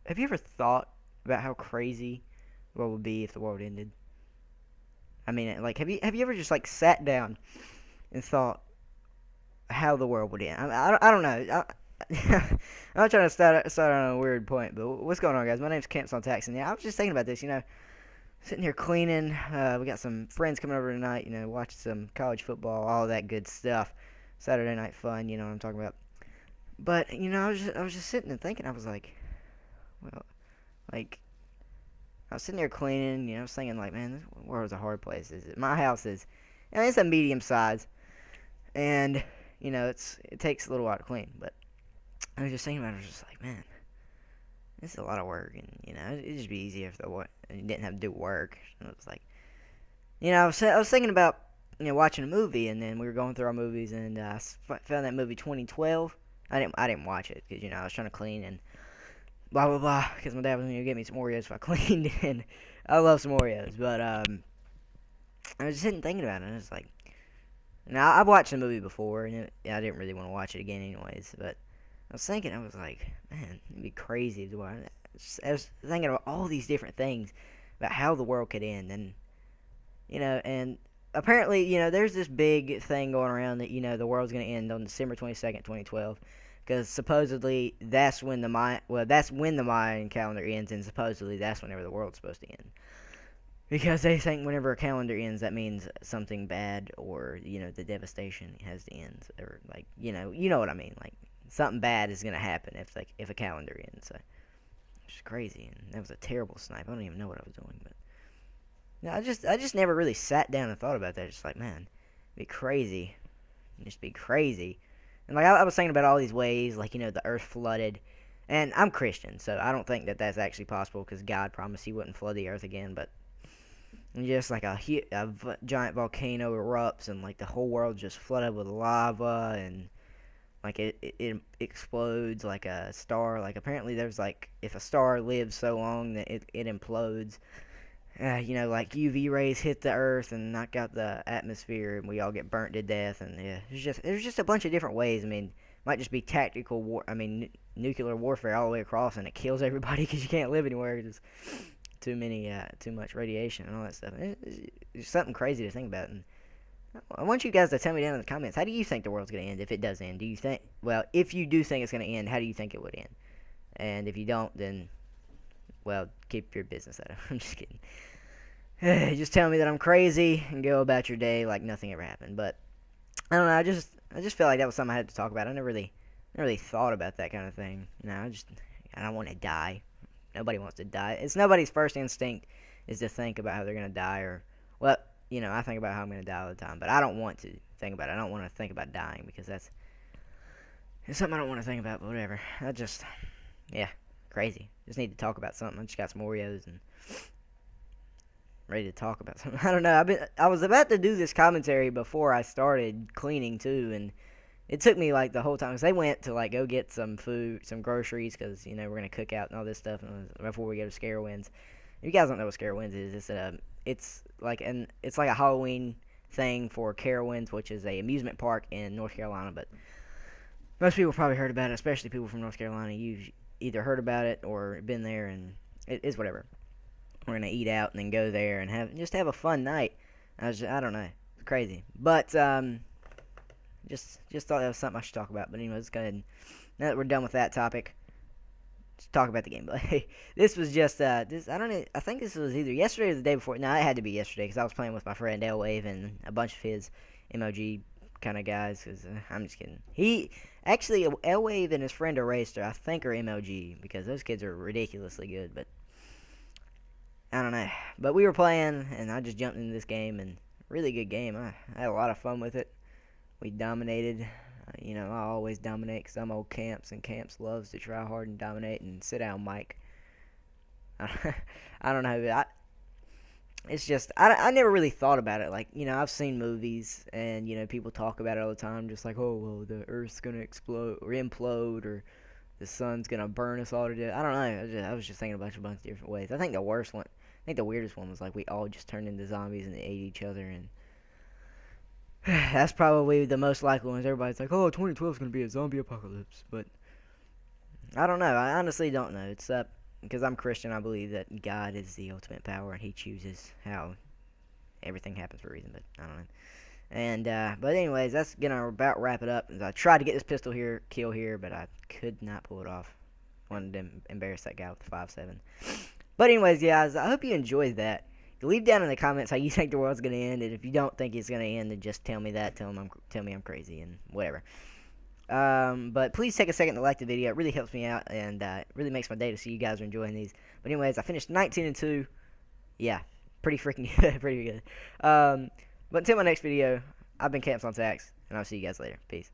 have you ever thought about how crazy the world would be if the world ended? I mean, like, have you ever just like sat down and thought how the world would end? I don't know. I'm not trying to start on a weird point, but what's going on, guys? My name's Camps on Taxon. Yeah, I was just thinking about this. Sitting here cleaning. We got some friends coming over tonight. Watching some college football, all that good stuff. Saturday night fun. You know what I'm talking about. But I was just sitting and thinking. I was like, well, like I was sitting there cleaning. I was thinking like, man, this world's a hard place. My house is, it's a medium size, and it takes a little while to clean. But I was just thinking about it. I was just like, man, this is a lot of work, and it'd just be easier if you didn't have to do work. And it was like, I was thinking about watching a movie, and then we were going through our movies, and found that movie 2012. I didn't watch it because I was trying to clean and blah blah blah because my dad was going to get me some Oreos if I cleaned, and I love some Oreos, but I was just sitting thinking about it, and I was like, now I've watched the movie before, and I didn't really want to watch it again anyways, but I was thinking, I was like, man, it'd be crazy to watch. I was thinking about all these different things about how the world could end, and apparently, there's this big thing going around that, the world's going to end on December 22nd, 2012, because supposedly that's when the Mayan calendar ends, and supposedly that's whenever the world's supposed to end. Because they think whenever a calendar ends, that means something bad, or the devastation has to end, or like you know what I mean, like something bad is gonna happen if a calendar ends. So it's crazy, and that was a terrible snipe. I don't even know what I was doing, but no, I just never really sat down and thought about that. Just like, man, it'd be crazy, just be crazy, and like I was thinking about all these ways, like the earth flooded. And I'm Christian, so I don't think that that's actually possible because God promised He wouldn't flood the earth again. But and just like giant volcano erupts, and like the whole world just flooded with lava, and like it explodes like a star. Like apparently there's like, if a star lives so long that it implodes. Like UV rays hit the earth and knock out the atmosphere, and we all get burnt to death. And yeah, there's just a bunch of different ways. I mean, it might just be tactical war. I mean, nuclear warfare all the way across, and it kills everybody because you can't live anywhere. Just too much radiation and all that stuff. It's something crazy to think about. And I want you guys to tell me down in the comments, how do you think the world's going to end if it does end? Do you think, well, if you do think it's going to end, how do you think it would end? And if you don't, then, well, keep your business out of it. I'm just kidding. Just tell me that I'm crazy and go about your day like nothing ever happened. But I don't know. I just felt like that was something I had to talk about. I never really thought about that kind of thing. I don't want to die. Nobody wants to die. It's nobody's first instinct is to think about how they're going to die, or, well, I think about how I'm going to die all the time, but I don't want to think about it. I don't want to think about dying because it's something I don't want to think about, but whatever. Yeah, crazy. Just need to talk about something. I just got some Oreos and ready to talk about something. I don't know. I was about to do this commentary before I started cleaning too, and it took me like the whole time because they went to like go get some food, some groceries, because we're gonna cook out and all this stuff before we go to Scare Winds. If you guys don't know what Scare Winds is, it's like a Halloween thing for Carowinds, which is a amusement park in North Carolina. But most people probably heard about it, especially people from North Carolina. You've either heard about it or been there, and it is whatever. We're gonna eat out and then go there and have a fun night. I don't know, it's crazy, but just thought that was something I should talk about. But anyway, let's go ahead and, now that we're done with that topic, let's talk about the gameplay. This was just this. I don't know. I think this was either yesterday or the day before. No, it had to be yesterday because I was playing with my friend L-Wave and a bunch of his MOG kind of guys. Because I'm just kidding. He actually, L-Wave and his friend Eraser, I think, are MOG because those kids are ridiculously good. But I don't know. But we were playing, and I just jumped into this game, and really good game. I had a lot of fun with it. We dominated. I always dominate because I'm old Camps, and Camps loves to try hard and dominate. And sit down, Mike. I don't know. But it's just, I never really thought about it. Like, I've seen movies, and, people talk about it all the time. Just like, oh, well, the Earth's going to explode or implode, or the sun's going to burn us all to death. I don't know. I was just thinking about a bunch of different ways. I think the weirdest one was like we all just turned into zombies and ate each other, and that's probably the most likely one. Everybody's like, oh, 2012 is going to be a zombie apocalypse. But I don't know. I honestly don't know. It's up because I'm Christian. I believe that God is the ultimate power, and He chooses how everything happens for a reason. But I don't know. And but anyways, that's gonna about wrap it up. I tried to get this pistol here, kill here, but I could not pull it off. Wanted to embarrass that guy with the 5.7. But anyways, guys, I hope you enjoyed that. Leave down in the comments how you think the world's gonna end, and if you don't think it's gonna end, then just tell me that. Tell me I'm crazy and whatever. But please take a second to like the video. It really helps me out, and it really makes my day to see you guys are enjoying these. But anyways, I finished 19-2. Yeah, pretty freaking good. Pretty good. But until my next video, I've been Camps on Tax, and I'll see you guys later. Peace.